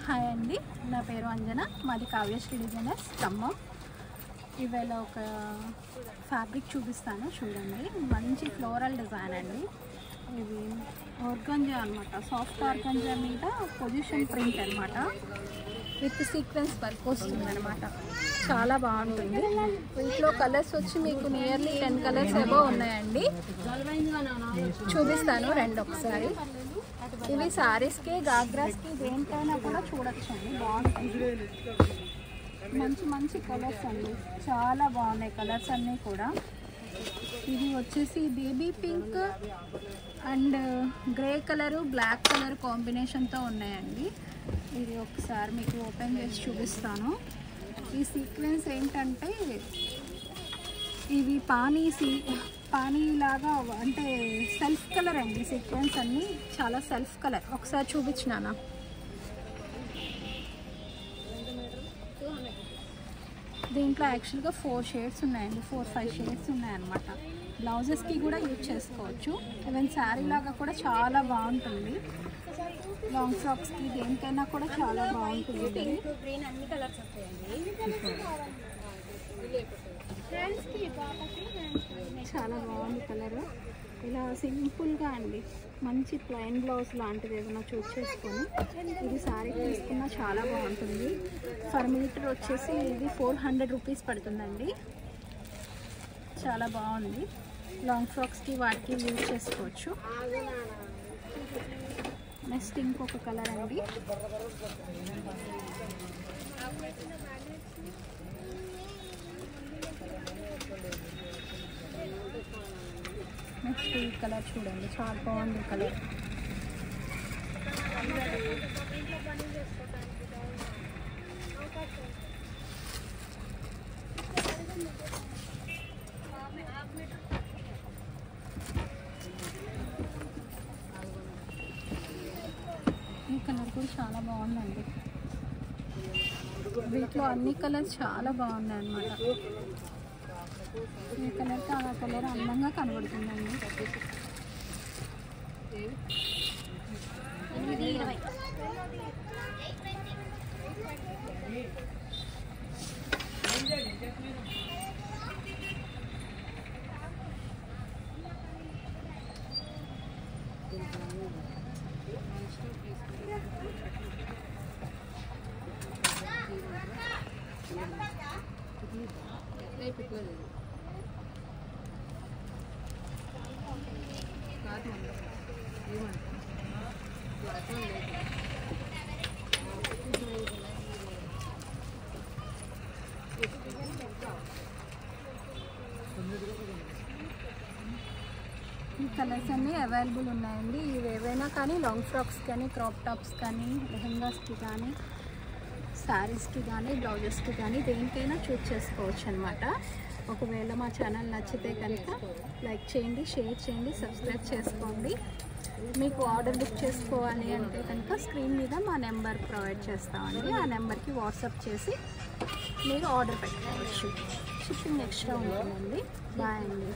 Hi అండి, నా పేరు అంజన, మాది కావ్యశ్రీ డిజైనర్స్ ఖమ్మం. ఇవాళ ఒక ఫ్యాబ్రిక్ చూపిస్తాను చూడండి. మంచి ఫ్లోరల్ డిజైన్ అండి. ఇది ఆర్గంజా అనమాట, సాఫ్ట్ ఆర్గంజా మీద పొజిషన్ ప్రింట్ అనమాట, విత్ సీక్వెన్స్ వర్క్ వస్తుంది అనమాట. చాలా బాగుంటుంది. వీటిలో కలర్స్ వచ్చి మీకు నియర్లీ 10 కలర్స్ ఏవో ఉన్నాయండి. చూపిస్తాను రెండు ఒకసారి. ఇవి శారీస్కి, గాగ్రాస్కి, దేనికైనా కూడా చూడొచ్చండి. బాగుంటుంది. మంచి మంచి కలర్స్ అండి, చాలా బాగున్నాయి కలర్స్ అన్నీ కూడా. ఇది వచ్చేసి baby pink and grey colour, black colour కాంబినేషన్తో ఉన్నాయండి. ఇది ఒకసారి మీకు ఓపెన్ చేసి చూపిస్తాను. ఈ సీక్వెన్స్ ఏంటంటే ఇవి పానీ లాగా, అంటే సెల్ఫ్ కలర్ అండి. సీక్వెన్స్ అన్నీ చాలా సెల్ఫ్ కలర్. ఒకసారి చూపించినానా? దీంట్లో యాక్చువల్గా 4 షేడ్స్ ఉన్నాయండి, 4-5 షేడ్స్ ఉన్నాయన్నమాట. బ్లౌజెస్కి కూడా యూజ్ చేసుకోవచ్చు. ఈవెన్ శారీ లాగా కూడా చాలా బాగుంటుంది. లాంగ్ ఫ్రాక్స్కి, దేనికైనా కూడా చాలా బాగుంటుంది. చాలా బాగుంది కలర్. ఇలా సింపుల్గా అండి, మంచి ప్లెయిన్ బ్లౌజ్ లాంటిది ఏదైనా చూస్ చేసుకొని ఇది శారీ తీసుకున్నా చాలా బాగుంటుంది. పర్ మీటర్ వచ్చేసి ఇది 400 రూపీస్ పడుతుందండి. చాలా బాగుంది. లాంగ్ ఫ్రాక్స్కి వాటికి యూజ్ చేసుకోవచ్చు. నెక్స్ట్ ఇంకొక కలర్ అండి. నెక్స్ట్ ఈ కలర్ చూడండి, చాలా బాగుంది కలర్. ఈ కలర్ కూడా చాలా బాగుందండి. వీటిలో అన్ని కలర్స్ చాలా బాగున్నాయి అన్నమాట. ఈ కలర్కి ఆ కలర్ అందంగా కనబడుతుందండి. ఈ కలర్స్ అన్నీ అవైలబుల్ ఉన్నాయండి. ఇవి ఏవైనా కానీ లాంగ్ ఫ్రాక్స్ కానీ, క్రాప్ టాప్స్ కానీ, లెహెంగాస్కి కానీ, శారీస్కి కానీ, బ్లౌజెస్కి కానీ, దేనికైనా చూస్ చేసుకోవచ్చు అనమాట. ఒకవేళ మా ఛానల్ నచ్చితే కనుక లైక్ చేయండి, షేర్ చేయండి, సబ్స్క్రైబ్ చేసుకోండి. మీకు ఆర్డర్ బుక్ చేసుకోవాలి అంటే కనుక స్క్రీన్ మీద మా నెంబర్ ప్రొవైడ్ చేస్తామండి. ఆ నెంబర్కి వాట్సాప్ చేసి మీరు ఆర్డర్ పెట్టుకోవచ్చు. షిప్పింగ్ ఎక్స్ట్రా ఉంటుందండి. బాయ్ అండి.